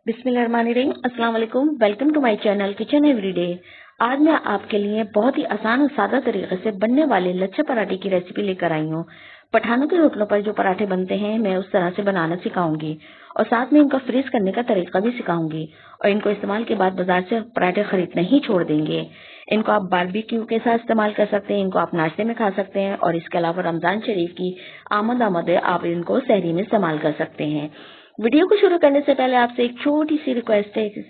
बिस्मिल्लाहिर्रहमानिर्रहीम। अस्सलाम वालेकुम। Welcome to my channel kitchen everyday. आज मैं आपके लिए बहुत ही आसान और सादा तरीके से बनने वाले लच्छा पराठे की रेसिपी लेकर आई हूँ। पठानों के होटलों पर जो पराठे बनते हैं मैं उस तरह से बनाना सिखाऊंगी और साथ में इनका फ्रीज करने का तरीका भी सिखाऊंगी और इनको इस्तेमाल के बाद बाजार से पराठे खरीदना ही छोड़ देंगे। इनको आप बारबेक्यू के साथ इस्तेमाल कर सकते हैं, इनको आप नाश्ते में खा सकते हैं और इसके अलावा रमजान शरीफ की आमद है, आप इनको सहरी में इस्तेमाल कर सकते हैं। वीडियो को शुरू करने से पहले आपसे एक छोटी सी रिक्वेस्ट है,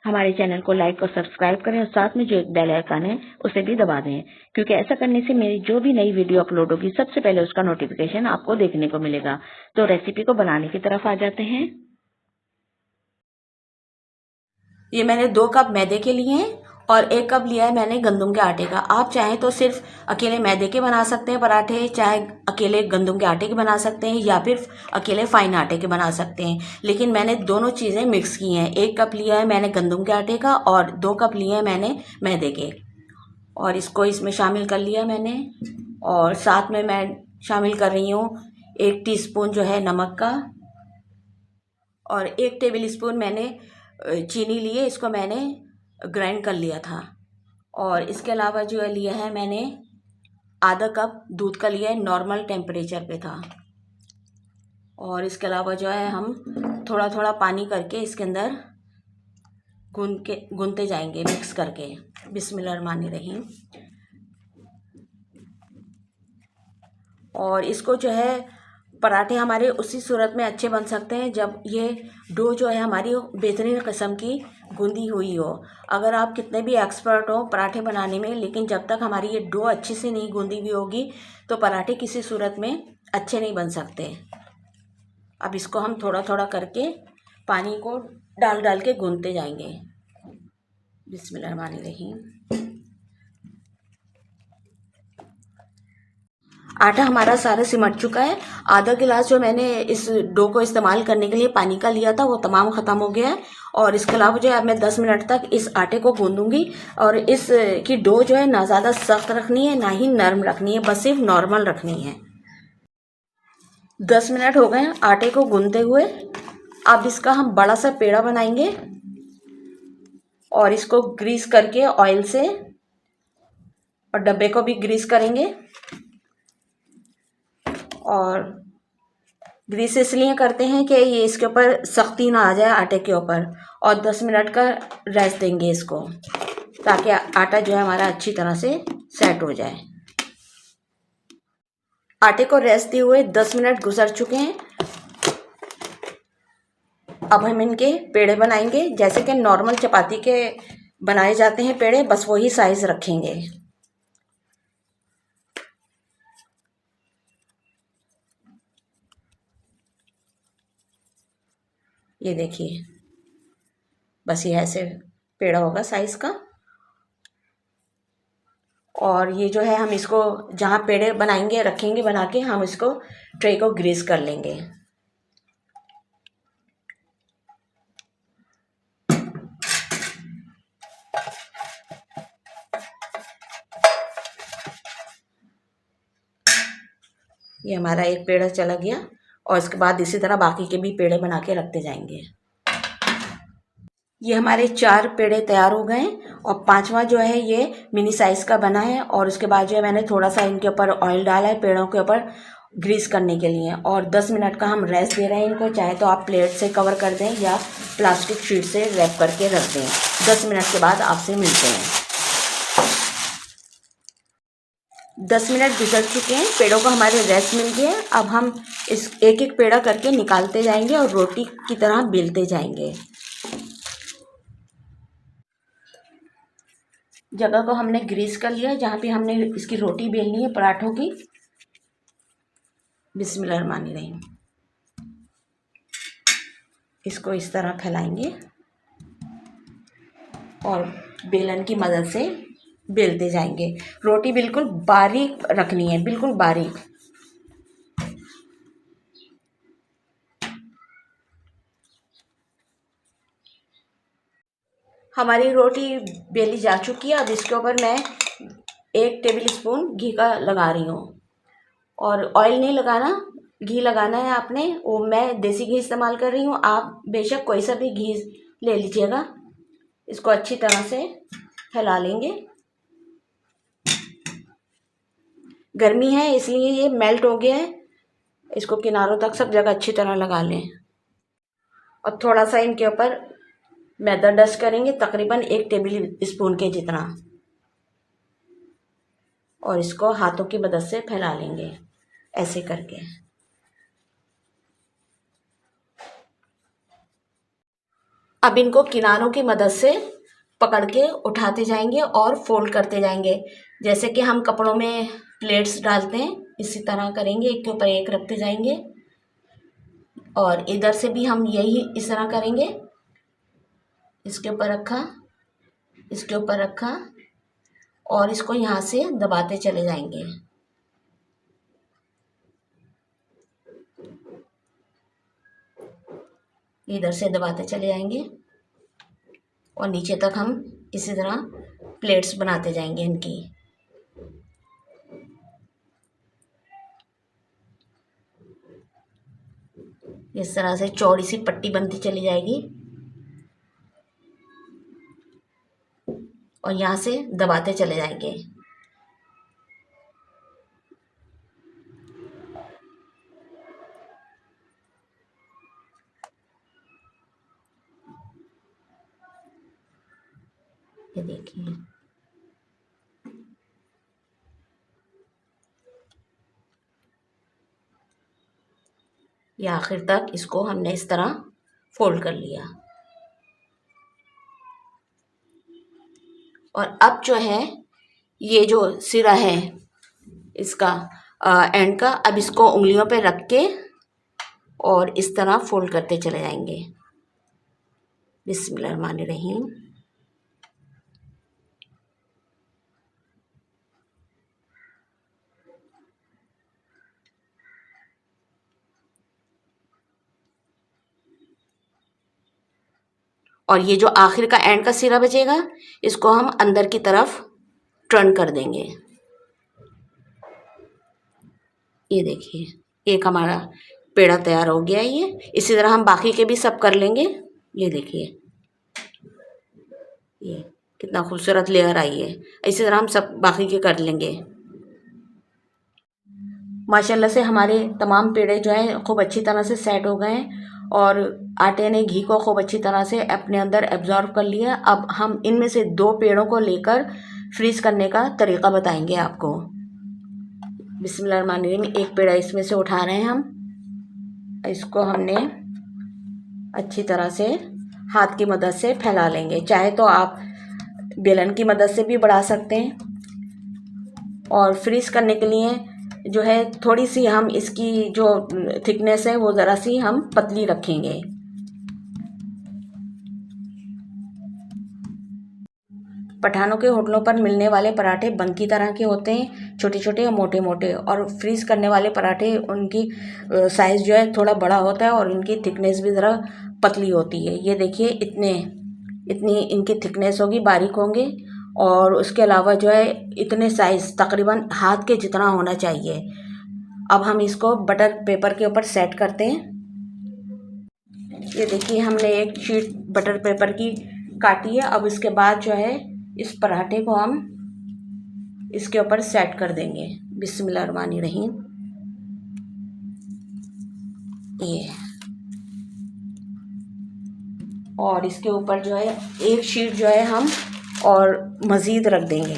हमारे चैनल को लाइक और सब्सक्राइब करें और साथ में जो एक बेल आइकन है उसे भी दबा दें, क्योंकि ऐसा करने से मेरी जो भी नई वीडियो अपलोड होगी सबसे पहले उसका नोटिफिकेशन आपको देखने को मिलेगा। तो रेसिपी को बनाने की तरफ आ जाते हैं। ये मैंने 2 कप मैदे के लिए हैं और 1 कप लिया है मैंने गंदम के आटे का। आप चाहें तो सिर्फ अकेले मैदे के बना सकते हैं पराठे, चाहे अकेले गंदम के आटे के बना सकते हैं या फिर अकेले फाइन आटे के बना सकते हैं, लेकिन मैंने दोनों चीज़ें मिक्स की हैं। 1 कप लिया है मैंने गंदम के आटे का और 2 कप लिए हैं मैंने मैदे के, और इसको इसमें शामिल कर लिया मैंने। और साथ में मैं शामिल कर रही हूँ 1 टीस्पून जो है नमक का और 1 टेबल स्पून मैंने चीनी लिए, इसको मैंने ग्राइंड कर लिया था। और इसके अलावा जो है लिया है मैंने आधा कप दूध का लिया है, नॉर्मल टेम्परेचर पे था। और इसके अलावा जो है हम थोड़ा थोड़ा पानी करके इसके अंदर गूंथते जाएंगे मिक्स करके। बिस्मिल्लाहिर्रहमानिर्रहीम। और इसको जो है पराठे हमारे उसी सूरत में अच्छे बन सकते हैं जब ये डो जो है हमारी बेहतरीन किस्म की गूंदी हुई हो। अगर आप कितने भी एक्सपर्ट हो पराठे बनाने में, लेकिन जब तक हमारी ये डो अच्छी से नहीं गूंदी हुई होगी तो पराठे किसी सूरत में अच्छे नहीं बन सकते। अब इसको हम थोड़ा थोड़ा करके पानी को डाल डाल के गूंथते जाएंगे। बिस्मिल्लाहिर्रहमानिर्रहीम। आटा हमारा सारा सिमट चुका है। आधा गिलास जो मैंने इस डो को इस्तेमाल करने के लिए पानी का लिया था वो तमाम ख़त्म हो गया है। और इसके अलावा जो है अब मैं 10 मिनट तक इस आटे को गूंदूंगी। और इस की डो जो है ना ज़्यादा सख्त रखनी है ना ही नरम रखनी है, बस सिर्फ नॉर्मल रखनी है। 10 मिनट हो गए आटे को गूंदते हुए। अब इसका हम बड़ा सा पेड़ा बनाएंगे और इसको ग्रीस करके ऑयल से, और डब्बे को भी ग्रीस करेंगे। और ग्रीस इसलिए करते हैं कि ये इसके ऊपर सख्ती ना आ जाए आटे के ऊपर। और 10 मिनट का रेस्ट देंगे इसको, ताकि आटा जो है हमारा अच्छी तरह से सेट हो जाए। आटे को रेस्ट दिए हुए 10 मिनट गुजर चुके हैं। अब हम इनके पेड़े बनाएंगे, जैसे कि नॉर्मल चपाती के बनाए जाते हैं पेड़े, बस वही साइज रखेंगे। ये देखिए, बस ये ऐसे पेड़ा होगा साइज का। और ये जो है हम इसको जहाँ पेड़े बनाएंगे रखेंगे बना के, हम इसको ट्रे को ग्रीस कर लेंगे। ये हमारा एक पेड़ा चला गया और इसके बाद इसी तरह बाकी के भी पेड़े बना के रखते जाएंगे। ये हमारे 4 पेड़े तैयार हो गए और 5वां जो है ये मिनी साइज का बना है। और उसके बाद जो है मैंने थोड़ा सा इनके ऊपर ऑयल डाला है पेड़ों के ऊपर ग्रीस करने के लिए। और 10 मिनट का हम रेस्ट दे रहे हैं इनको। चाहे तो आप प्लेट से कवर कर दें या प्लास्टिक शीट से रैप करके रख दें। 10 मिनट के बाद आपसे मिलते हैं। 10 मिनट गुजर चुके हैं, पेड़ों को हमारे रेस्ट मिल गया। अब हम इस एक एक पेड़ा करके निकालते जाएंगे और रोटी की तरह बेलते जाएंगे। जगह को हमने ग्रीस कर लिया जहाँ पे हमने इसकी रोटी बेलनी है पराठों की। बिस्मिल्लाहिर्रहमानिर्रहीम। इसको इस तरह फैलाएंगे और बेलन की मदद से बेलते जाएंगे। रोटी बिल्कुल बारीक रखनी है, बिल्कुल बारीक। हमारी रोटी बेली जा चुकी है। अब इसके ऊपर मैं 1 टेबल स्पून घी का लगा रही हूँ। और ऑयल नहीं लगाना, घी लगाना है आपने। वो मैं देसी घी इस्तेमाल कर रही हूँ, आप बेशक कोई सा भी घी ले लीजिएगा। इसको अच्छी तरह से फैला लेंगे। गर्मी है इसलिए ये मेल्ट हो गया है। इसको किनारों तक सब जगह अच्छी तरह लगा लें और थोड़ा सा इनके ऊपर मैदा डस्ट करेंगे, तकरीबन 1 टेबल स्पून के जितना, और इसको हाथों की मदद से फैला लेंगे ऐसे करके। अब इनको किनारों की मदद से पकड़ के उठाते जाएंगे और फोल्ड करते जाएंगे, जैसे कि हम कपड़ों में प्लेट्स डालते हैं इसी तरह करेंगे। एक के ऊपर एक रखते जाएंगे और इधर से भी हम यही इस तरह करेंगे। इसके ऊपर रखा, इसके ऊपर रखा और इसको यहाँ से दबाते चले जाएंगे। इधर से दबाते चले जाएंगे और नीचे तक हम इसी तरह प्लेट्स बनाते जाएंगे इनकी। इस तरह से चौड़ी सी पट्टी बनती चली जाएगी और यहाँ से दबाते चले जाएंगे। ये देखिए, ये आखिर तक इसको हमने इस तरह फोल्ड कर लिया। और अब जो है ये जो सिरा है इसका एंड का, अब इसको उंगलियों पे रख के और इस तरह फोल्ड करते चले जाएंगे। बिस्मिल्लाहिर्रहमानिर्रहीम। और ये जो आखिर का एंड का सिरा बचेगा इसको हम अंदर की तरफ टर्न कर देंगे। ये देखिए एक हमारा पेड़ा तैयार हो गया है। ये इसी तरह हम बाकी के भी सब कर लेंगे। ये देखिए ये कितना खूबसूरत लेयर आई है। इसी तरह हम सब बाकी के कर लेंगे। माशाल्लाह से हमारे तमाम पेड़े जो हैं खूब अच्छी तरह से सेट हो गए हैं और आटे ने घी को खूब अच्छी तरह से अपने अंदर एब्जॉर्ब कर लिया। अब हम इनमें से 2 पेड़ों को लेकर फ्रीज़ करने का तरीका बताएंगे आपको। बिस्मिल्लाहिर्रहमानिर्रहीम। एक पेड़ा इसमें से उठा रहे हैं हम। इसको हमने अच्छी तरह से हाथ की मदद से फैला लेंगे। चाहे तो आप बेलन की मदद से भी बढ़ा सकते हैं। और फ्रीज़ करने के लिए जो है थोड़ी सी हम इसकी जो थिकनेस है वो ज़रा सी हम पतली रखेंगे। पठानों के होटलों पर मिलने वाले पराठे बन की तरह के होते हैं, छोटे छोटे या मोटे मोटे। और फ्रीज़ करने वाले पराठे उनकी साइज़ जो है थोड़ा बड़ा होता है और इनकी थिकनेस भी ज़रा पतली होती है। ये देखिए इतनी इनकी थिकनेस होगी, बारीक होंगे। और उसके अलावा जो है इतने साइज़ तकरीबन हाथ के जितना होना चाहिए। अब हम इसको बटर पेपर के ऊपर सेट करते हैं। ये देखिए हमने एक शीट बटर पेपर की काटी है। अब इसके बाद जो है इस पराठे को हम इसके ऊपर सेट कर देंगे। बिस्मिल्लाहिर्रहमानिर्रहीम। ये और इसके ऊपर जो है एक शीट जो है हम और मज़ीद रख देंगे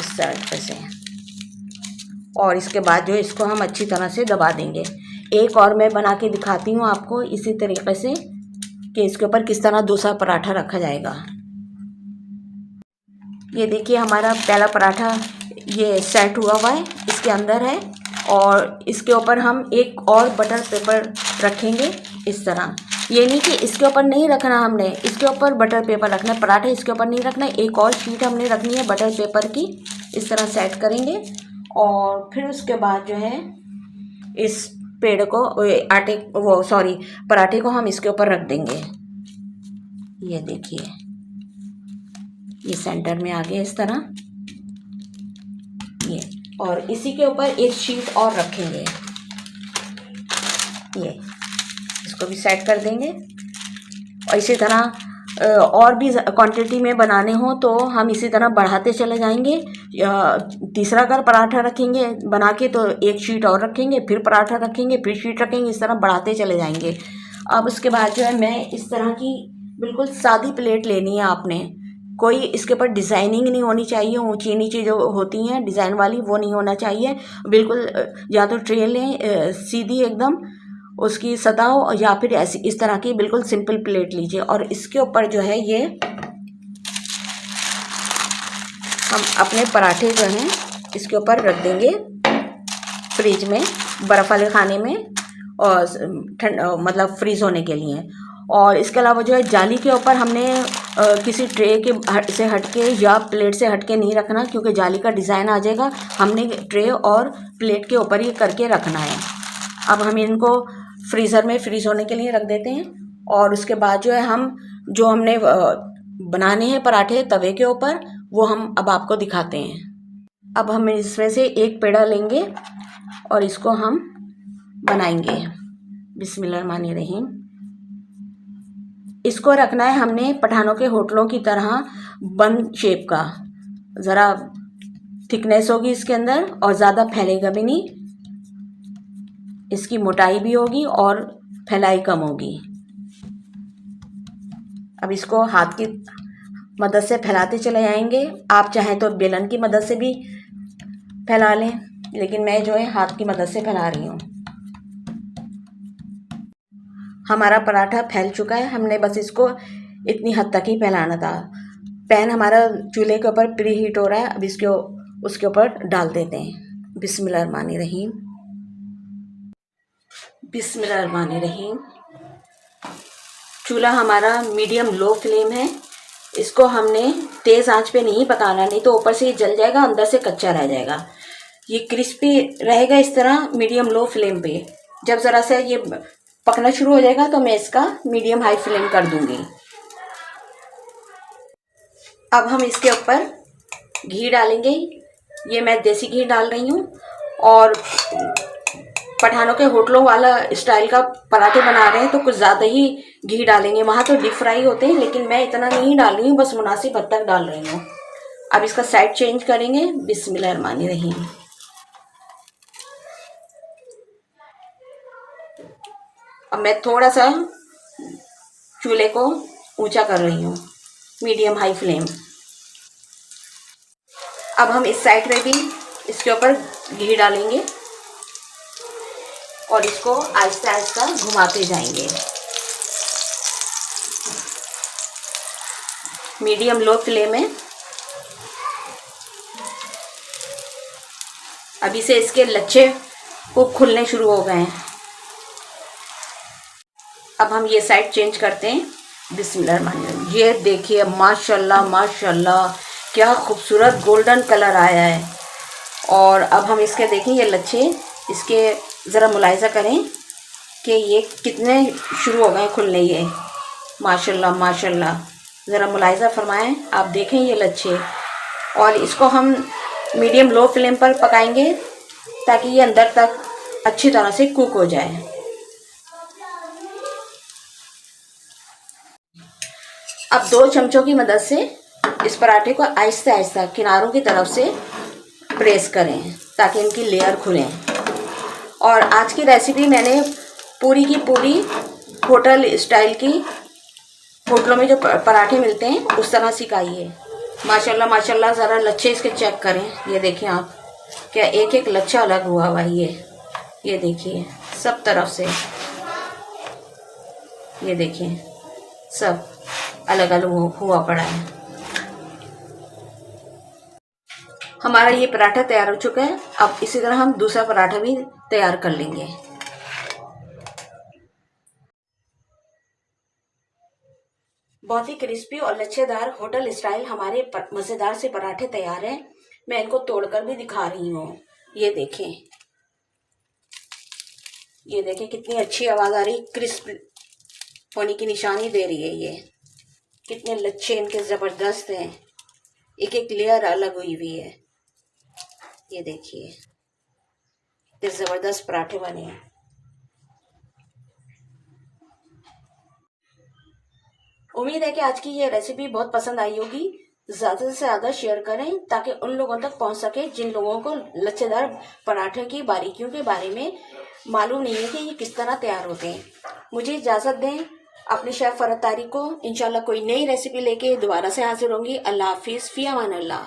इस तरह से। और इसके बाद जो है इसको हम अच्छी तरह से दबा देंगे। एक और मैं बना के दिखाती हूँ आपको इसी तरीके से कि इसके ऊपर किस तरह दूसरा पराठा रखा जाएगा। ये देखिए हमारा पहला पराठा ये सेट हुआ है, इसके अंदर है। और इसके ऊपर हम एक और बटर पेपर रखेंगे इस तरह। ये नहीं कि इसके ऊपर नहीं रखना, हमने इसके ऊपर बटर पेपर रखना है। पराठा इसके ऊपर नहीं रखना, एक और शीट हमने रखनी है बटर पेपर की। इस तरह सेट करेंगे और फिर उसके बाद जो है इस पेड़ को पराठे को हम इसके ऊपर रख देंगे। ये देखिए ये सेंटर में आ गया इस तरह। ये और इसी के ऊपर एक शीट और रखेंगे। ये इसको भी सेट कर देंगे। और इसी तरह और भी क्वांटिटी में बनाने हो तो हम इसी तरह बढ़ाते चले जाएंगे। तीसरा अगर पराठा रखेंगे बना के तो एक शीट और रखेंगे, फिर पराठा रखेंगे, फिर शीट रखेंगे, इस तरह बढ़ाते चले जाएंगे। अब उसके बाद जो है मैं इस तरह की बिल्कुल सादी प्लेट लेनी है आपने। कोई इसके ऊपर डिज़ाइनिंग नहीं होनी चाहिए, ऊंची नीची जो होती हैं डिज़ाइन वाली वो नहीं होना चाहिए। बिल्कुल या तो ट्रे लें सीधी एकदम उसकी सतह हो, या फिर ऐसी इस तरह की बिल्कुल सिंपल प्लेट लीजिए। और इसके ऊपर जो है ये हम अपने पराठे जो हैं इसके ऊपर रख देंगे फ्रिज में, बर्फ़ वाले खाने में, और ठंड मतलब फ्रीज़ होने के लिए। और इसके अलावा जो है जाली के ऊपर हमने किसी ट्रे के से हटके या प्लेट से हटके नहीं रखना, क्योंकि जाली का डिज़ाइन आ जाएगा। हमने ट्रे और प्लेट के ऊपर ही करके रखना है। अब हम इनको फ्रीज़र में फ्रीज़ होने के लिए रख देते हैं। और उसके बाद जो है हम जो हमने बनाने हैं पराठे तवे के ऊपर, वो हम अब आपको दिखाते हैं। अब हम इसमें से एक पेड़ा लेंगे और इसको हम बनाएंगे। बिस्मिल्लाहिर्रहमानिर्रहीम। इसको रखना है हमने पठानों के होटलों की तरह बंद शेप का, ज़रा थिकनेस होगी इसके अंदर और ज़्यादा फैलेगा भी नहीं, इसकी मोटाई भी होगी और फैलाई कम होगी। अब इसको हाथ की मदद से फैलाते चले जाएंगे। आप चाहें तो बेलन की मदद से भी फैला लें, लेकिन मैं जो है हाथ की मदद से फैला रही हूँ। हमारा पराठा फैल चुका है, हमने बस इसको इतनी हद तक ही फैलाना था। पैन हमारा चूल्हे के ऊपर प्री हीट हो रहा है। अब इसको उसके ऊपर डाल देते हैं। बिस्मिल्लाहिर्रहमानिर्रहीम। बिस्मिल्लाहिर्रहमानिर्रहीम। चूल्हा हमारा मीडियम लो फ्लेम है। इसको हमने तेज़ आंच पे नहीं पकाना, नहीं तो ऊपर से ये जल जाएगा, अंदर से कच्चा रह जाएगा। ये क्रिस्पी रहेगा इस तरह मीडियम लो फ्लेम पे। जब ज़रा सा ये पकना शुरू हो जाएगा तो मैं इसका मीडियम हाई फ्लेम कर दूंगी। अब हम इसके ऊपर घी डालेंगे। ये मैं देसी घी डाल रही हूँ। और पठानों के होटलों वाला स्टाइल का पराठे बना रहे हैं तो कुछ ज़्यादा ही घी डालेंगे। वहाँ तो डीप फ्राई होते हैं, लेकिन मैं इतना नहीं डाल रही हूँ, बस मुनासिब हद तक डाल रही हूँ। अब इसका साइड चेंज करेंगे। बिस्मिल्लाहिर्रहमानिर्रहीम। अब मैं थोड़ा सा चूल्हे को ऊंचा कर रही हूँ, मीडियम हाई फ्लेम। अब हम इस साइड में भी इसके ऊपर घी डालेंगे और इसको आहिस्ता आहिस्ता घुमाते जाएंगे। मीडियम लो फ्लेम में। अभी से इसके लच्छे को खुलने शुरू हो गए हैं। अब हम ये साइड चेंज करते हैं। बिस्मिल्लाहिर्रहमानिर्रहीम। ये देखिए माशाल्लाह माशाल्लाह क्या खूबसूरत गोल्डन कलर आया है। और अब हम इसके देखें ये लच्छे, इसके ज़रा मुलाहिजा करें कि ये कितने शुरू हो गए खुलने। ये माशाल्लाह माशाल्लाह, ज़रा मुलाहिजा फरमाएं। आप देखें ये लच्छे। और इसको हम मीडियम लो फ्लेम पर पकाएंगे ताकि ये अंदर तक अच्छी तरह से कुक हो जाए। अब 2 चमचों की मदद से इस पराठे को आहिस्ता आहिस्ता किनारों की तरफ से प्रेस करें ताकि इनकी लेयर खुलें। और आज की रेसिपी मैंने पूरी की पूरी होटल स्टाइल की, होटलों में जो पराठे मिलते हैं उस तरह सिखाई है। माशाल्लाह माशाल्लाह। ज़रा लच्छे इसके चेक करें। ये देखिए आप, क्या एक एक लच्छा अलग हुआ हुआ है। ये देखिए सब तरफ से, ये देखिए सब अलग अलग हुआ पड़ा है। हमारा ये पराठा तैयार हो चुका है। अब इसी तरह हम दूसरा पराठा भी तैयार कर लेंगे। बहुत ही क्रिस्पी और लच्छेदार होटल स्टाइल हमारे मज़ेदार से पराठे तैयार हैं। मैं इनको तोड़कर भी दिखा रही हूँ। ये देखें, ये देखें कितनी अच्छी आवाज़ आ रही, क्रिस्प होने की निशानी दे रही है। ये कितने लच्छे इनके ज़बरदस्त हैं, एक एक लेयर अलग हुई हुई है। ये देखिए कितने ज़बरदस्त पराठे बने हैं। उम्मीद है कि आज की ये रेसिपी बहुत पसंद आई होगी। ज़्यादा से ज़्यादा शेयर करें ताकि उन लोगों तक पहुंच सके जिन लोगों को लच्छेदार पराठे की बारीकियों के बारे में मालूम नहीं है कि ये किस तरह तैयार होते हैं। मुझे इजाज़त दें अपने शेफ़ फरहत तारिक को। इंशाल्लाह कोई नई रेसिपी लेके दोबारा से हाजिर होंगी। अल्लाह हाफिज़, फ़ी अमान अल्लाह।